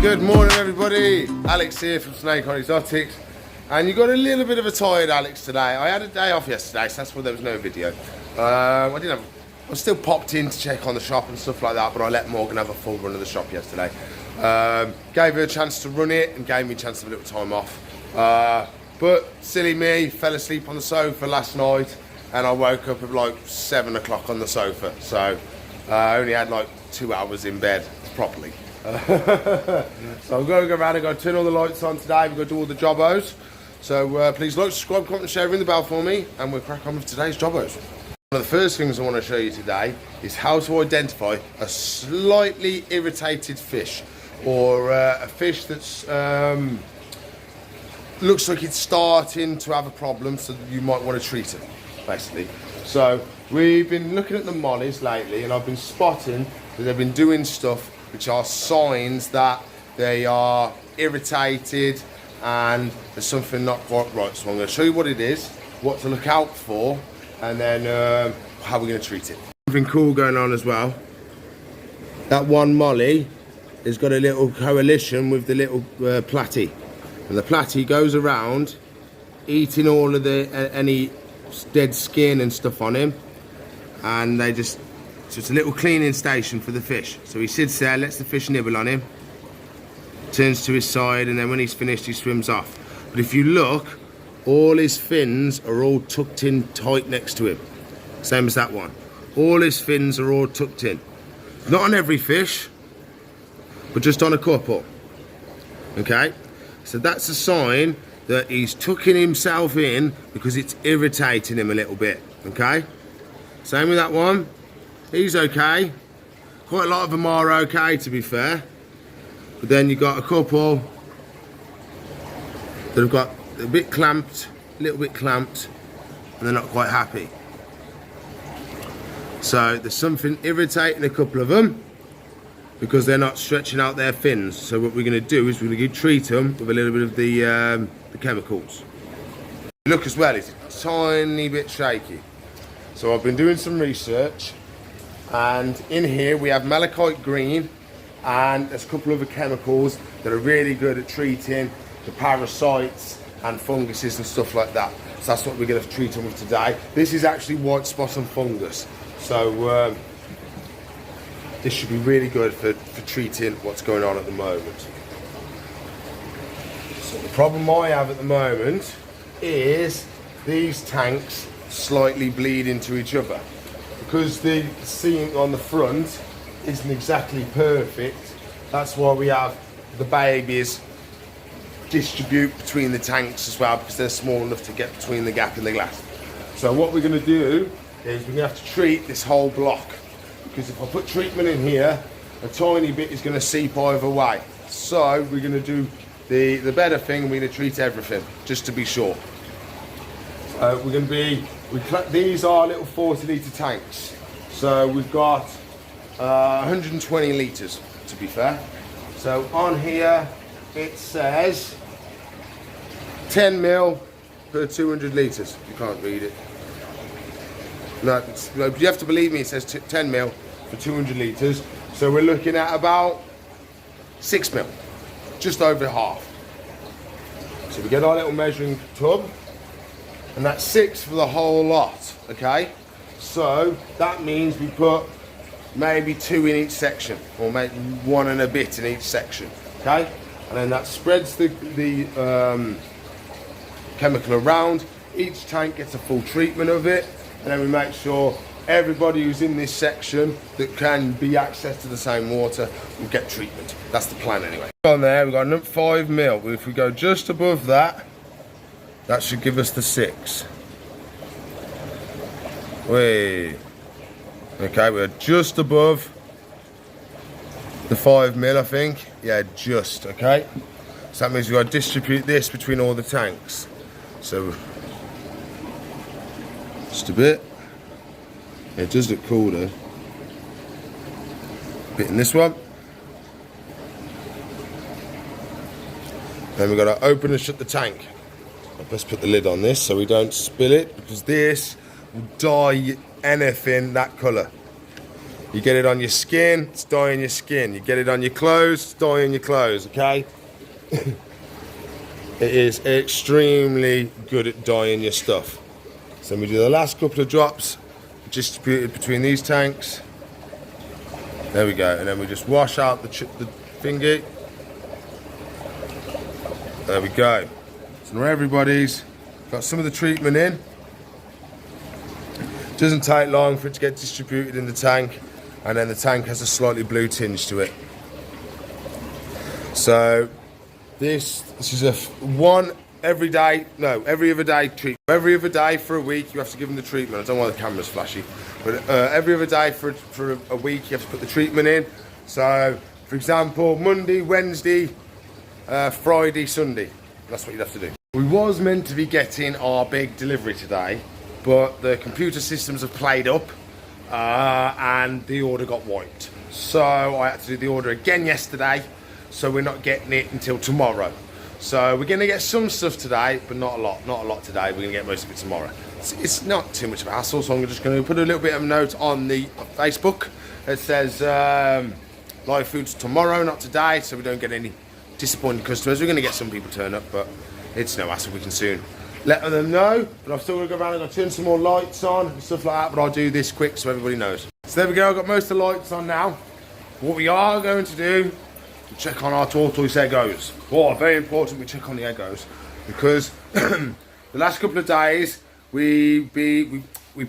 Good morning everybody, Alex here from Snake on Exotics, and you got a little bit of a tired Alex today. I had a day off yesterday, so that's why there was no video. I still popped in to check on the shop and stuff like that, but I let Morgan have a full run of the shop yesterday. Gave her a chance to run it and gave me a chance to have a little time off. But silly me, fell asleep on the sofa last night and I woke up at like 7 o'clock on the sofa, so I only had like 2 hours in bed properly. So I'm going to go around and go turn all the lights on today. We've got to do all the jobbos. So please like, subscribe, comment and share, ring the bell for me, and we'll crack on with today's jobbos. One of the first things I want to show you today is how to identify a slightly irritated fish, or a fish that's looks like it's starting to have a problem, so that you might want to treat it, basically. So we've been looking at the mollies lately, and I've been spotting that they've been doing stuff which are signs that they are irritated and there's something not quite right. So I'm going to show you what it is, what to look out for, and then how we're going to treat it. Something cool going on as well. That one molly has got a little coalition with the little platy, and the platy goes around eating all of the any dead skin and stuff on him, and they just, so it's a little cleaning station for the fish. So he sits there, lets the fish nibble on him, turns to his side, and then when he's finished he swims off. But if you look, all his fins are all tucked in tight next to him, same as that one. All his fins are all tucked in, not on every fish, but just on a couple. Okay, so that's a sign that he's tucking himself in because it's irritating him a little bit. Okay, same with that one. He's okay. Quite a lot of them are okay, to be fair. But then you've got a couple that have got a bit clamped, a little bit clamped, and they're not quite happy. So there's something irritating a couple of them because they're not stretching out their fins. So what we're going to do is we're going to treat them with a little bit of the chemicals. Look as well, it's a tiny bit shaky. So I've been doing some research, and in here we have malachite green, and there's a couple of other chemicals that are really good at treating the parasites and funguses and stuff like that. So that's what we're going to treat them with today. This is actually white spot and fungus, so this should be really good for treating what's going on at the moment. So the problem I have at the moment is these tanks slightly bleed into each other, because the seam on the front isn't exactly perfect. That's why we have the babies distribute between the tanks as well, because they're small enough to get between the gap in the glass. So what we're going to do is we're going to have to treat this whole block, because if I put treatment in here, a tiny bit is going to seep either way. So we're going to do the better thing, we're going to treat everything, just to be sure. We're going to be, these are little 40 litre tanks. So we've got 120 litres, to be fair. So on here it says 10 mil per 200 litres. You can't read it. No, you have to believe me, it says 10 mil for 200 litres. So we're looking at about 6 mil, just over half. So we get our little measuring tub, and that's 6 for the whole lot, okay? So that means we put maybe 2 in each section, or maybe 1 and a bit in each section, okay? And then that spreads the chemical around. Each tank gets a full treatment of it, and then we make sure everybody who's in this section that can be access to the same water will get treatment. That's the plan anyway. On there we've got another 5 mil. If we go just above that, that should give us the 6. Wait. Okay, we're just above the 5 mil, I think. Yeah, just, okay. So that means we've got to distribute this between all the tanks. So, just a bit. Yeah, it does look cool though. Bit in this one. Then we've got to open and shut the tank. Let's put the lid on this so we don't spill it, because this will dye anything that colour. You get it on your skin, it's dyeing your skin. You get it on your clothes, it's dyeing your clothes, okay? It is extremely good at dyeing your stuff. So we do the last couple of drops, distributed between these tanks. There we go, and then we just wash out the thingy. There we go. So now everybody's got some of the treatment in. Doesn't take long for it to get distributed in the tank, and then the tank has a slightly blue tinge to it. So this is a every other day treatment. Every other day for a week you have to give them the treatment. I don't know why the camera's flashy, but every other day for a week you have to put the treatment in. So for example, Monday, Wednesday, Friday, Sunday. That's what you'd have to do. We was meant to be getting our big delivery today, but the computer systems have played up and the order got wiped. So I had to do the order again yesterday, so we're not getting it until tomorrow. So we're going to get some stuff today, but not a lot today. We're going to get most of it tomorrow. It's not too much of a hassle, so I'm just going to put a little bit of a note on the Facebook that says live foods tomorrow, not today, so we don't get any disappointed customers. We're going to get some people turn up, but it's no hassle. We can soon let them know. But I'm still going to go around and I'll turn some more lights on and stuff like that, but I'll do this quick so everybody knows. So there we go, I've got most of the lights on now. What we are going to do, check on our tortoise eggos. Oh, very important we check on the eggos, because the last couple of days we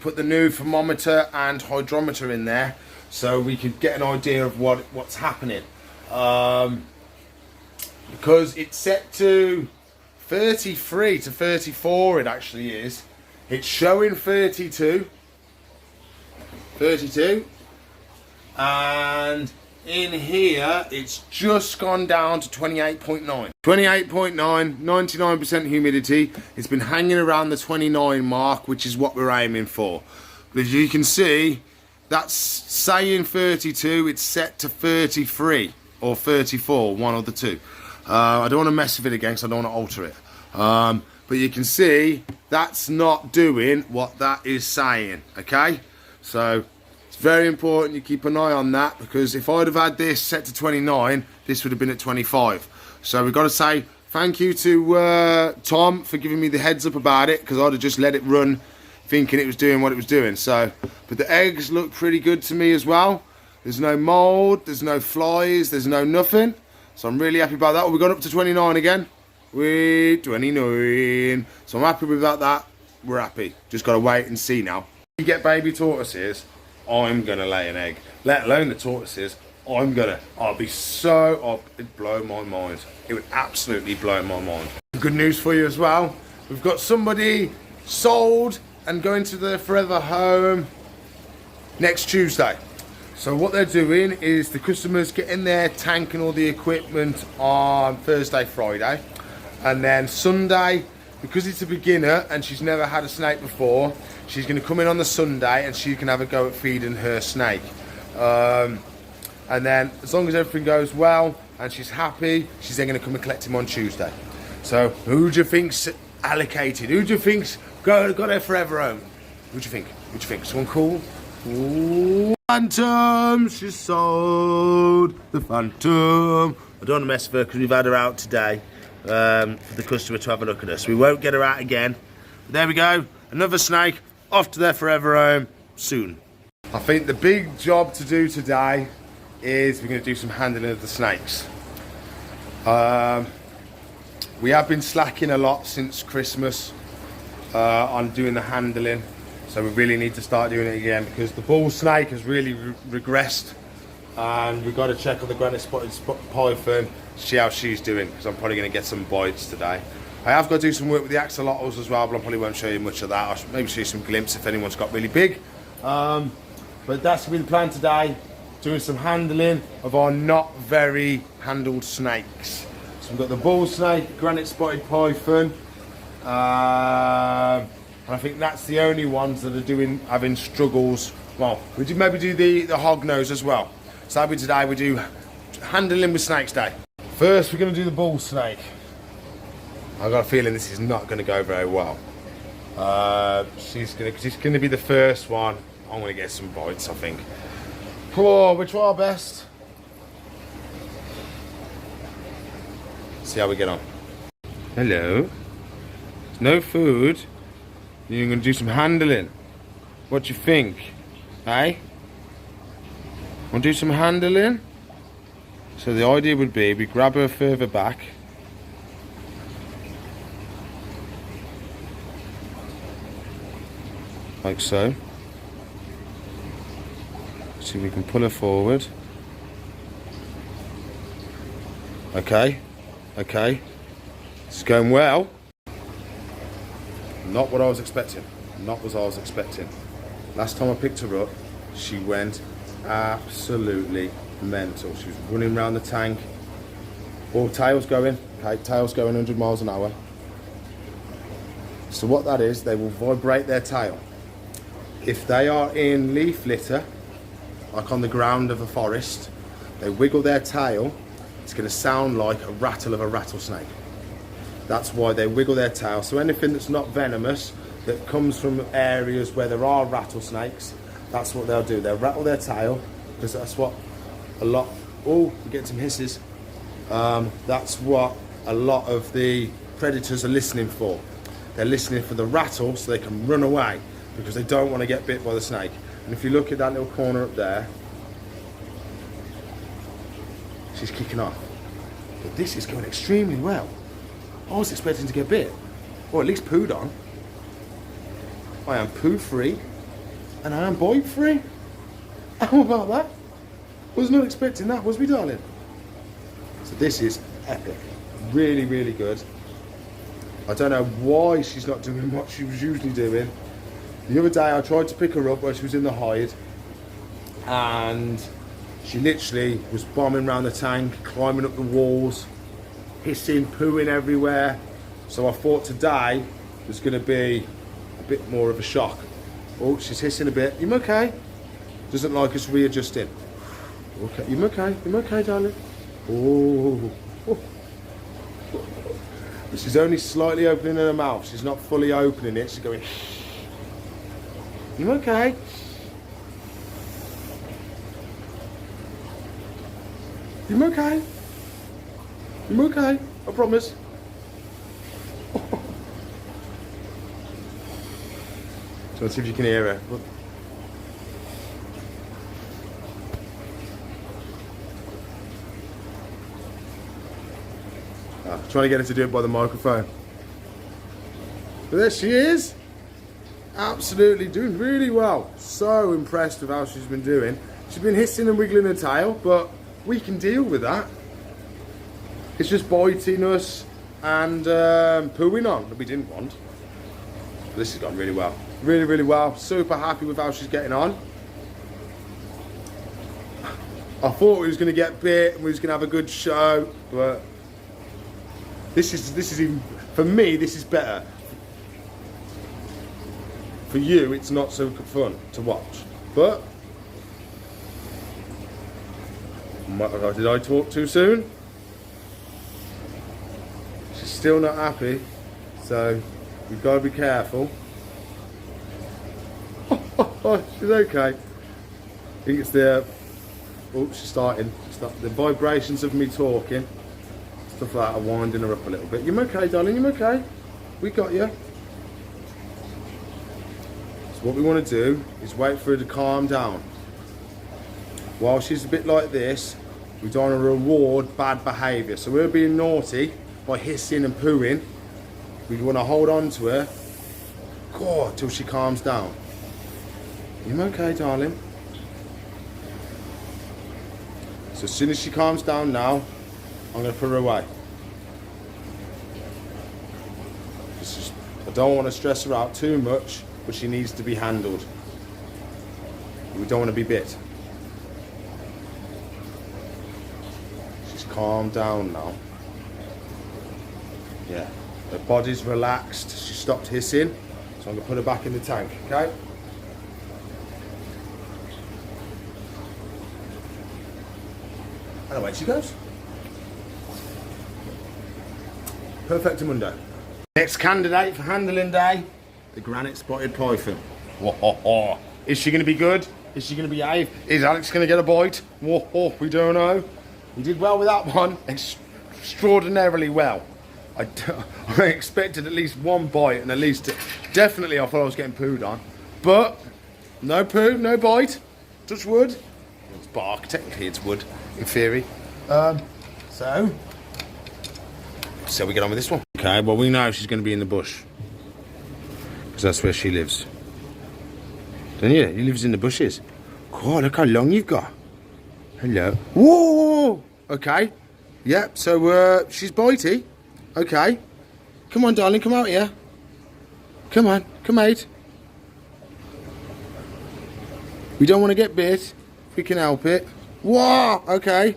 put the new thermometer and hydrometer in there so we could get an idea of what's happening. Because it's set to 33 to 34, it actually is. It's showing 32, and in here it's just gone down to 28.9. 28.9, 99% humidity. It's been hanging around the 29 mark, which is what we're aiming for. But as you can see, that's saying 32, it's set to 33 or 34, one of the two. I don't want to mess with it again because I don't want to alter it. But you can see that's not doing what that is saying, okay? So it's very important you keep an eye on that, because if I'd have had this set to 29, this would have been at 25. So we've got to say thank you to Tom for giving me the heads up about it, because I'd have just let it run thinking it was doing what it was doing. So, but the eggs look pretty good to me as well. There's no mould, there's no flies, there's no nothing. So I'm really happy about that. We got up to 29 again. We're 29. So I'm happy with that. We're happy. Just got to wait and see now. If you get baby tortoises, I'm going to lay an egg. Let alone the tortoises, it'd blow my mind. It would absolutely blow my mind. Good news for you as well. We've got somebody sold and going to their forever home next Tuesday. So what they're doing is the customers getting their tank and all the equipment on Thursday, Friday, and then Sunday, because it's a beginner and she's never had a snake before, she's going to come in on the Sunday and she can have a go at feeding her snake. And then as long as everything goes well and she's happy, she's then going to come and collect him on Tuesday. So who do you think's allocated? Who do you think's got their forever home? Who do you think? Who do you think? Someone cool? Ooh. Phantom, she's sold. The Phantom. I don't want to mess with her because we've had her out today for the customer to have a look at us. We won't get her out again. But there we go. Another snake off to their forever home soon. I think the big job to do today is we're going to do some handling of the snakes. We have been slacking a lot since Christmas on doing the handling. So we really need to start doing it again, because the bull snake has really regressed, and we've got to check on the granite spotted python, see how she's doing, because I'm probably going to get some bites today. I have got to do some work with the axolotls as well, but I probably won't show you much of that. I'll maybe show you some glimpse if anyone's got really big. But that's going to be the plan today, doing some handling of our not very handled snakes. So we've got the bull snake, granite spotted python, and I think that's the only ones that are having struggles. Well, we do maybe do the hog nose as well. So today we do handling with snakes day. First we're going to do the bull snake. I've got a feeling this is not going to go very well. She's going to be the first one. I'm going to get some bites, I think. Oh, we try our best. See how we get on. Hello. There's no food. You're going to do some handling. What do you think? Hey? Want to do some handling? So the idea would be we grab her further back. Like so. See if we can pull her forward. Okay. Okay. It's going well. Not what I was expecting. Not what I was expecting. Last time I picked her up, she went absolutely mental. She was running around the tank. Oh, tail's going. Okay, tail's going 100 miles an hour. So what that is, they will vibrate their tail. If they are in leaf litter, like on the ground of a forest, they wiggle their tail, it's going to sound like a rattle of a rattlesnake. That's why they wiggle their tail. So anything that's not venomous, that comes from areas where there are rattlesnakes, that's what they'll do. They'll rattle their tail, because that's what a lot... Oh, we're getting some hisses. That's what a lot of the predators are listening for. They're listening for the rattle so they can run away, because they don't want to get bit by the snake. And if you look at that little corner up there, she's kicking off. But this is going extremely well. I was expecting to get bit, or at least pooed on. I am poo free, and I am bite free. How about that? Was not expecting that, was we, darling? So this is epic. Really, really good. I don't know why she's not doing what she was usually doing. The other day I tried to pick her up where she was in the hide, and she literally was bombing around the tank, climbing up the walls, hissing, pooing everywhere. So I thought today was going to be a bit more of a shock. Oh, she's hissing a bit. You okay? Doesn't like us readjusting. Okay, you okay? You okay, darling? Oh. She's only slightly opening her mouth. She's not fully opening it. She's going... You okay? You okay? You okay? I promise. So let's see if you can hear her. Trying to get her to do it by the microphone. But there she is. Absolutely doing really well. So impressed with how she's been doing. She's been hissing and wiggling her tail, but we can deal with that. It's just biting us and pooing on that we didn't want. But this has gone really well. Really, really well. Super happy with how she's getting on. I thought we was going to get bit and we was going to have a good show, but this is even, for me, this is better. For you, it's not so fun to watch. But, did I talk too soon? She's still not happy, so we've got to be careful. She's okay. I think it's the, oh, she's starting. The vibrations of me talking. Stuff like that are winding her up a little bit. You okay, darling? You okay? We got you. What we want to do is wait for her to calm down. While she's a bit like this, we don't want to reward bad behaviour. So we're being naughty by hissing and pooing. We want to hold on to her, God, till she calms down. You okay, darling? So as soon as she calms down now, I'm going to put her away. I don't want to stress her out too much, but she needs to be handled. We don't want to be bit. She's calmed down now. Yeah, her body's relaxed. She stopped hissing, so I'm going to put her back in the tank, okay? And away she goes. Perfectamundo. Next candidate for handling day, the granite spotted python. Is she going to be good? Is she going to behave? Is Alex going to get a bite? Whoa, we don't know. He did well with that one, extraordinarily well. I expected at least one bite, and at least, definitely I thought I was getting pooed on. But, no poo, no bite. Touch wood. It's bark, technically it's wood, in theory. So we get on with this one. Okay, well we know she's going to be in the bush. Because that's where she lives. Don't you? He lives in the bushes. God, look how long you've got. Hello. Whoa! Okay. Yep, so she's bitey. Okay. Come on, darling, come out here. Come on, come out. We don't want to get bit. If we can help it. Whoa! Okay.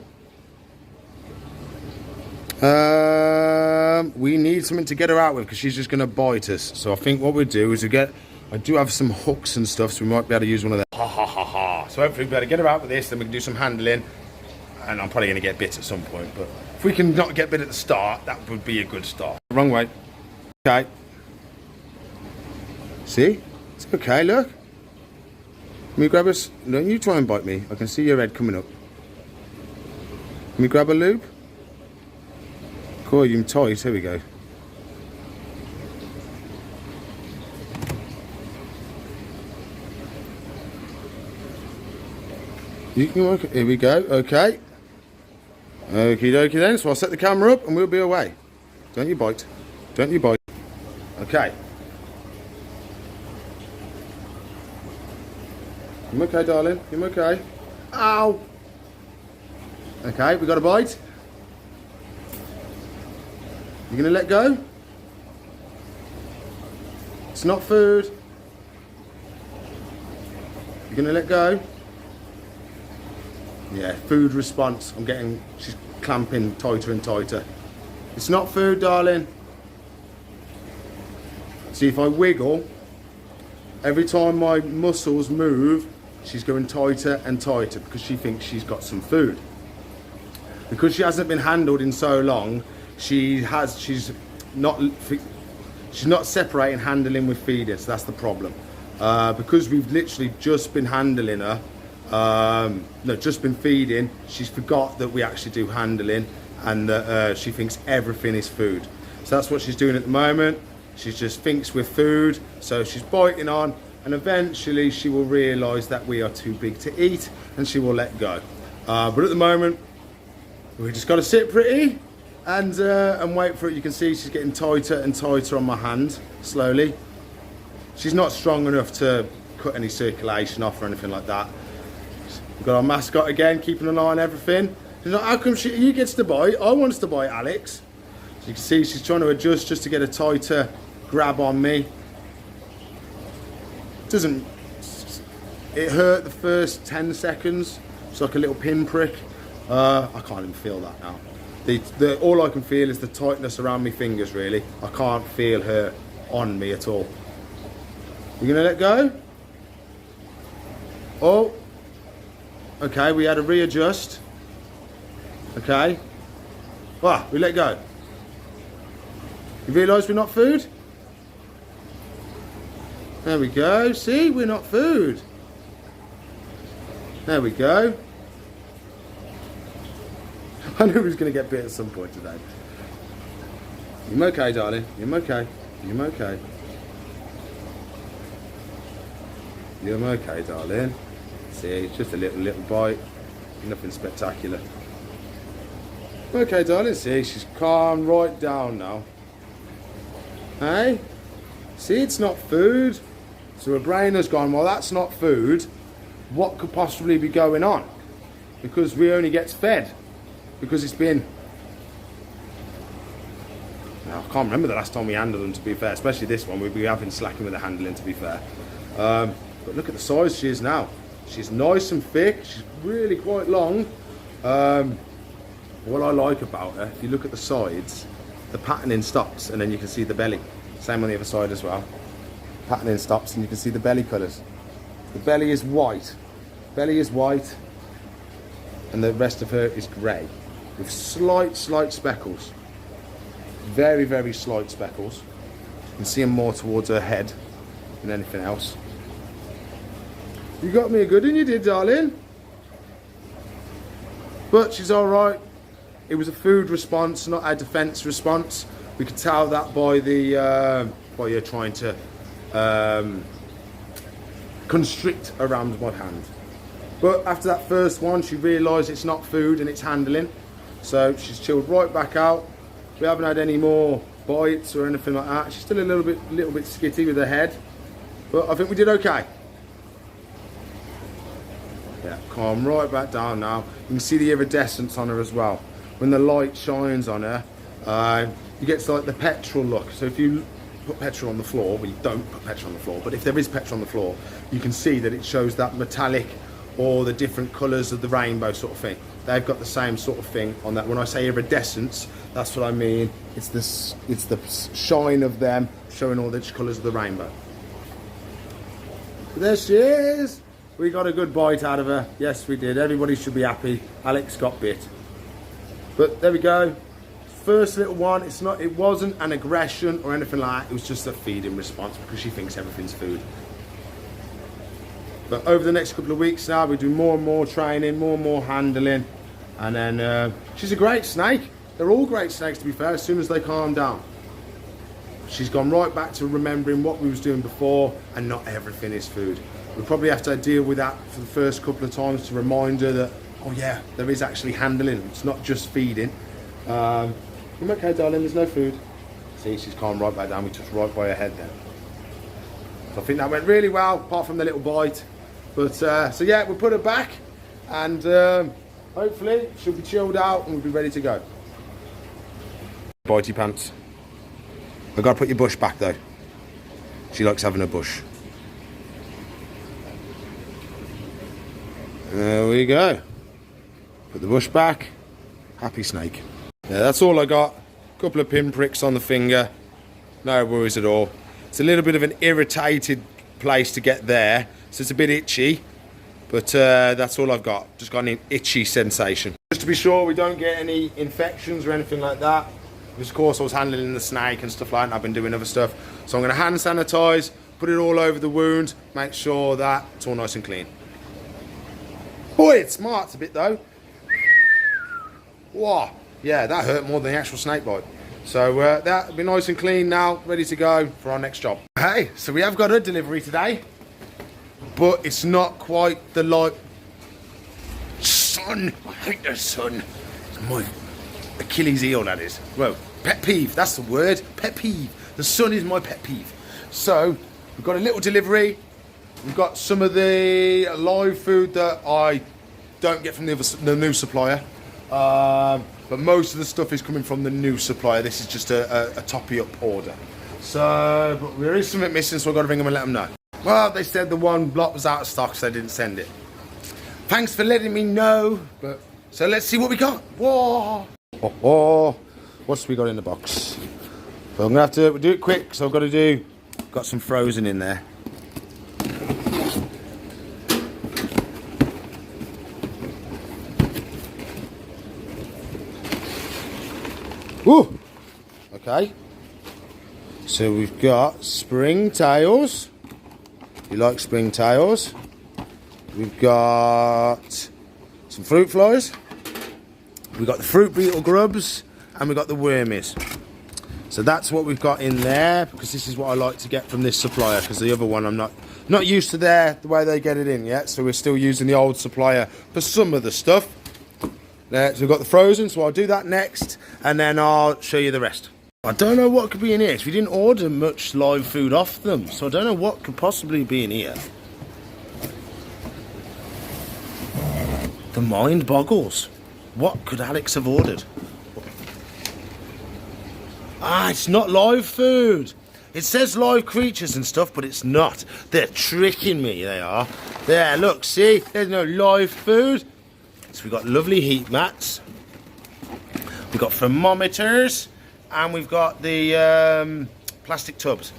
We need something to get her out with because she's just going to bite us. So I think what we'll do is I do have some hooks and stuff, so we might be able to use one of them. Ha ha ha ha. So hopefully we'll be able to get her out with this, then we can do some handling. And I'm probably going to get bit at some point, but if we can not get bit at the start, that would be a good start. Wrong way. Okay. See? It's okay, look. Let me grab us. Don't you try and bite me. I can see your head coming up. Let me grab a loop. Cool, you're tight. Here we go. You can work. Here we go. Okay. Okie dokie then. So I'll set the camera up and we'll be away. Don't you bite. Don't you bite. Okay. You okay, darling? You okay? Ow! Okay, we got a bite. You gonna let go? It's not food. You gonna let go? Yeah, food response. She's clamping tighter and tighter. It's not food, darling. See, if I wiggle, every time my muscles move, she's going tighter and tighter because she thinks she's got some food. Because she hasn't been handled in so long, she's not separating handling with feeding, so that's the problem. Because we've literally just been handling her, just been feeding, she's forgot that we actually do handling, and that she thinks everything is food. So that's what she's doing at the moment. She just thinks we're food, so she's biting on, and eventually she will realise that we are too big to eat, and she will let go. But at the moment, we just got to sit pretty and wait for it. You can see she's getting tighter and tighter on my hand, slowly. She's not strong enough to cut any circulation off or anything like that. We've got our mascot again, keeping an eye on everything. She's like, how come he gets to bite? I want to bite Alex. So you can see she's trying to adjust just to get a tighter grab on me. It hurt the first 10 seconds. It's like a little pinprick. I can't even feel that now. All I can feel is the tightness around my fingers, really. I can't feel her on me at all. You gonna let go? Oh. Okay, we had to readjust. Okay. Ah, we let go. You realise we're not food? There we go. See, we're not food. There we go. I knew he was going to get bit at some point today. You okay, darling? You okay? You okay? You okay, darling? See, it's just a little bite. Nothing spectacular. Okay, darling. See, she's calmed right down now. Hey? See, it's not food. So her brain has gone, well, that's not food. What could possibly be going on? Because we only get fed. Because it's been... Now, I can't remember the last time we handled them, to be fair. Especially this one. We have been slacking with the handling, to be fair. But look at the size she is now. She's nice and thick. She's really quite long. What I like about her, if you look at the sides, the patterning stops and then you can see the belly. Same on the other side as well. Patterning stops and you can see the belly colours. The belly is white. Belly is white and the rest of her is grey with slight speckles. Very slight speckles. You can see them more towards her head than anything else. You got me a good one, you did, darling. But she's all right. It was a food response, not a defense response. We could tell that by the by you trying to constrict around my hand. But after that first one, she realised it's not food and it's handling. So she's chilled right back out. We haven't had any more bites or anything like that. She's still a little bit skitty with her head, but I think we did okay. Yeah, calm right back down now. You can see the iridescence on her as well. When the light shines on her, you get like the petrol look. So if you put petrol on the floor, well, you don't put petrol on the floor, but if there is petrol on the floor, you can see that it shows that metallic or the different colours of the rainbow sort of thing. They've got the same sort of thing on that. When I say iridescence, that's what I mean. It's the shine of them showing all the colours of the rainbow. But there she is. We got a good bite out of her. Yes, we did. Everybody should be happy. Alex got bit. But there we go. First little one. It wasn't an aggression or anything like that. It was just a feeding response because she thinks everything's food. But over the next couple of weeks now, we do more and more training, more and more handling. And then she's a great snake. They're all great snakes, to be fair, as soon as they calm down. She's gone right back to remembering what we was doing before, and not everything is food. We'll probably have to deal with that for the first couple of times to remind her that, oh yeah, there is actually handling. It's not just feeding. I'm okay, darling, there's no food. See, she's calmed right back down. We touched right by her head then. So I think that went really well, apart from the little bite. But, so yeah, we'll put her back, and hopefully she'll be chilled out and we'll be ready to go. Bitey pants. I've got to put your bush back though. She likes having a bush. There we go. Put the bush back. Happy snake. Yeah, that's all I got. A couple of pinpricks on the finger. No worries at all. It's a little bit of an irritated place to get there, so it's a bit itchy. But that's all I've got. Just got an itchy sensation. Just to be sure we don't get any infections or anything like that. Because of course I was handling the snake and stuff like that. I've been doing other stuff. So I'm going to hand sanitize, put it all over the wound, make sure that it's all nice and clean. Boy, it smarts a bit though. Wow, yeah, that hurt more than the actual snake bite. So that'll be nice and clean now, ready to go for our next job. Hey, so we have got a delivery today, but it's not quite the light. Sun, I hate the sun. It's my Achilles heel, that is. Well, pet peeve, that's the word, pet peeve. The sun is my pet peeve. So we've got a little delivery. We've got some of the live food that I don't get from the new supplier. But most of the stuff is coming from the new supplier. This is just a toppy up order. So, but there is something missing, so I've got to ring them and let them know. Well, they said the one block was out of stock, so they didn't send it. Thanks for letting me know. But so let's see what we got. Whoa! Oh, what's we got in the box? Well, I'm gonna have to do it quick, so I've got some frozen in there. Ooh, okay. So we've got springtails. You like springtails? We've got some fruit flies. We've got the fruit beetle grubs, and we've got the wormies. So that's what we've got in there, because this is what I like to get from this supplier, because the other one I'm not used to the way they get it in yet. So we're still using the old supplier for some of the stuff. So we've got the frozen, so I'll do that next, and then I'll show you the rest. I don't know what could be in here, because we didn't order much live food off them, so I don't know what could possibly be in here. The mind boggles. What could Alex have ordered? Ah, it's not live food. It says live creatures and stuff, but it's not. They're tricking me, they are. There, look, see? There's no live food. So we've got lovely heat mats. We've got thermometers. And we've got the plastic tubs,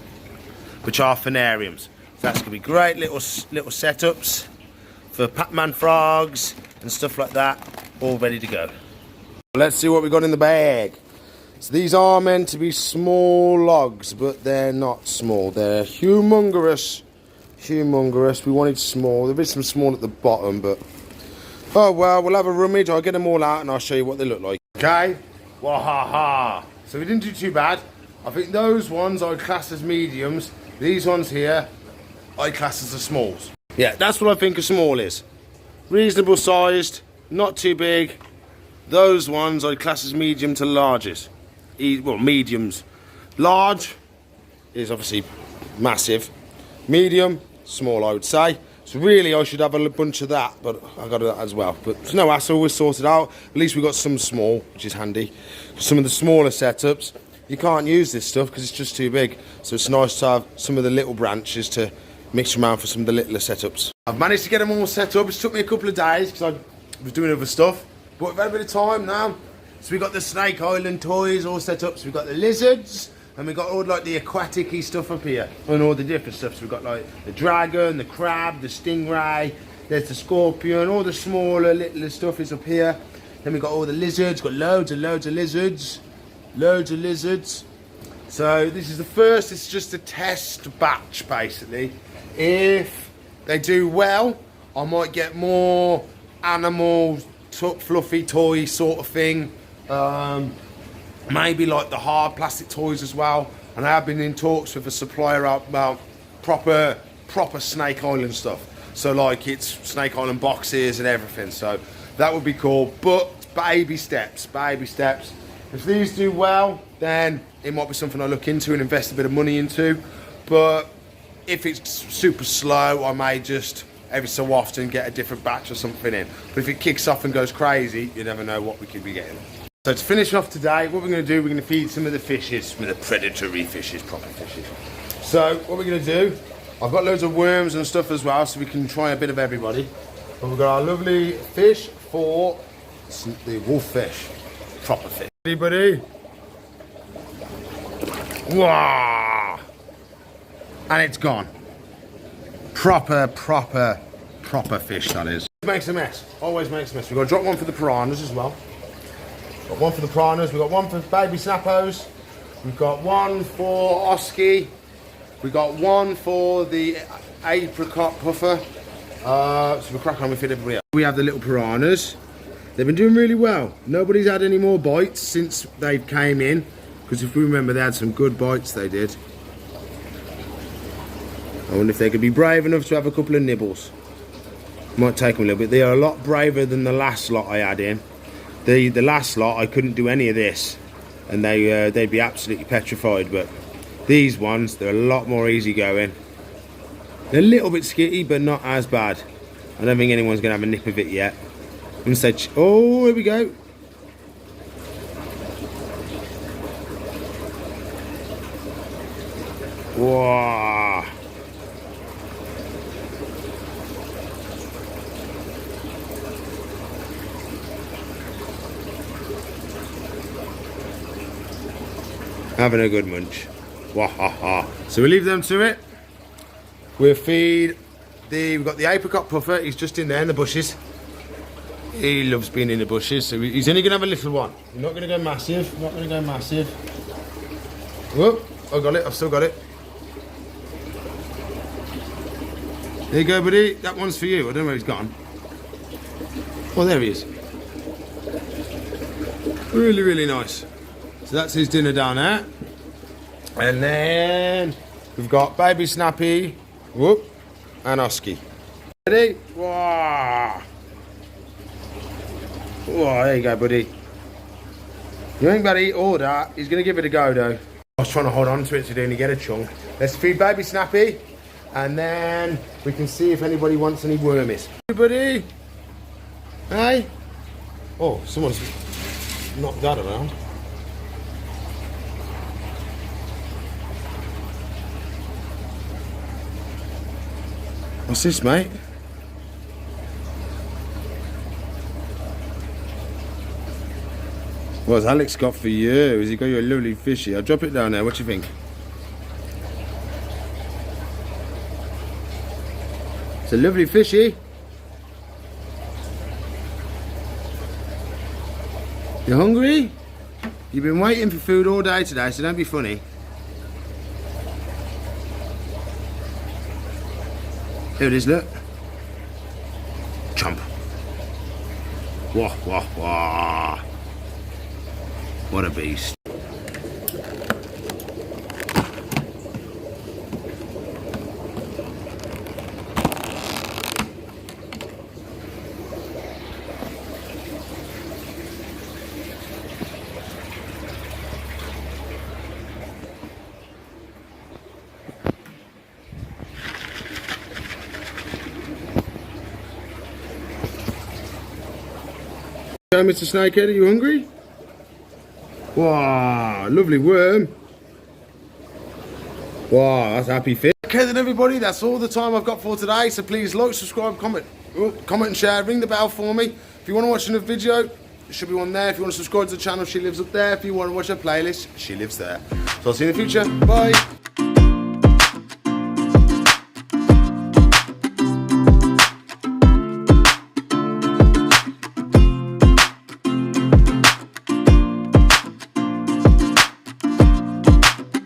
which are phanariums. So that's going to be great little setups for Pac-Man frogs and stuff like that, all ready to go. Let's see what we got in the bag. So these are meant to be small logs, but they're not small. They're humongous humongous. We wanted small. There is some small at the bottom, but oh well, we'll have a rummage. I'll get them all out and I'll show you what they look like. Okay, wahaha. So we didn't do too bad. I think those ones I class as mediums. These ones here I class as the smalls. Yeah, that's what I think a small is. Reasonable sized, not too big. Those ones I class as medium to larges. Well, mediums. Large is obviously massive. Medium, small I would say. So really I should have a bunch of that, but I got that as well. But it's no hassle, we'll sort it out. At least we got some small, which is handy. Some of the smaller setups, you can't use this stuff because it's just too big. So it's nice to have some of the little branches to mix them around for some of the littler setups. I've managed to get them all set up. It's took me a couple of days because I was doing other stuff. But we've had a bit of time now. So we've got the Snake Island toys all set up. So we've got the lizards and we've got all like the aquatic-y stuff up here. And all the different stuff. So we've got like the dragon, the crab, the stingray. There's the scorpion. All the smaller, littler stuff is up here. Then we've got all the lizards. Got loads of lizards. Loads of lizards. So this is the first. It's just a test batch basically. If they do well, I might get more animal fluffy toy sort of thing. Maybe like the hard plastic toys as well. And I have been in talks with a supplier about proper Snake Island stuff. So like it's Snake Island boxes and everything. So that would be cool. But baby steps. If these do well, then it might be something I look into and invest a bit of money into. But if it's super slow, I may just every so often get a different batch or something in. But if it kicks off and goes crazy, you never know what we could be getting. So to finish off today, what we're going to do, we're going to feed some of the fishes, some of the predatory fishes, proper fishes. So what we're going to do, I've got loads of worms and stuff as well, so we can try a bit of everybody. But we've got our lovely fish for the wolf fish, proper fish. Anybody? Wow! And it's gone. Proper fish, that is. Makes a mess. Always makes a mess. We've got to drop one for the piranhas as well. Got one for the piranhas. We've got one for baby snappos. We've got one for Oski. We've got one for the apricot puffer. So we'll crack on with it everybody else. We have the little piranhas. They've been doing really well. Nobody's had any more bites since they came in. Because if we remember, they had some good bites, they did. I wonder if they could be brave enough to have a couple of nibbles. Might take them a little bit. They are a lot braver than the last lot I had in. The last lot, I couldn't do any of this. And they'd be absolutely petrified. But these ones, they're a lot more easygoing. They're a little bit skitty, but not as bad. I don't think anyone's going to have a nip of it yet. Instead, oh, here we go. Wow. Having a good munch. Wahaha. So we leave them to it. We'll feed we've got the apricot puffer. He's just in there in the bushes. He loves being in the bushes, so he's only going to have a little one. He's not going to go massive. Not going to go massive. Whoop! I got it. I've still got it. There you go, buddy. That one's for you. I don't know where he's gone. Oh, there he is. Really, really nice. So that's his dinner down there. And then we've got baby Snappy, whoop, and Oski. Ready? Wow. Oh, there you go, buddy. You ain't got to eat all that. He's going to give it a go, though. I was trying to hold on to it to only get a chunk. Let's feed baby Snappy, and then we can see if anybody wants any wormies. Hey, buddy. Hey. Oh, someone's knocked that around. What's this, mate? What's Alex got for you? Has he got you a lovely fishy? I'll drop it down there. What do you think? It's a lovely fishy. You hungry? You've been waiting for food all day today, so don't be funny. Here it is, look. Chomp. Wah, wah, wah. What a beast. Okay, Mr. Snakehead, are you hungry? Wow, lovely worm. Wow, that's a happy fish. Okay then everybody, that's all the time I've got for today. So please like, subscribe, comment and share, ring the bell for me. If you want to watch another video, there should be one there. If you want to subscribe to the channel, she lives up there. If you want to watch her playlist, she lives there. So I'll see you in the future. Bye.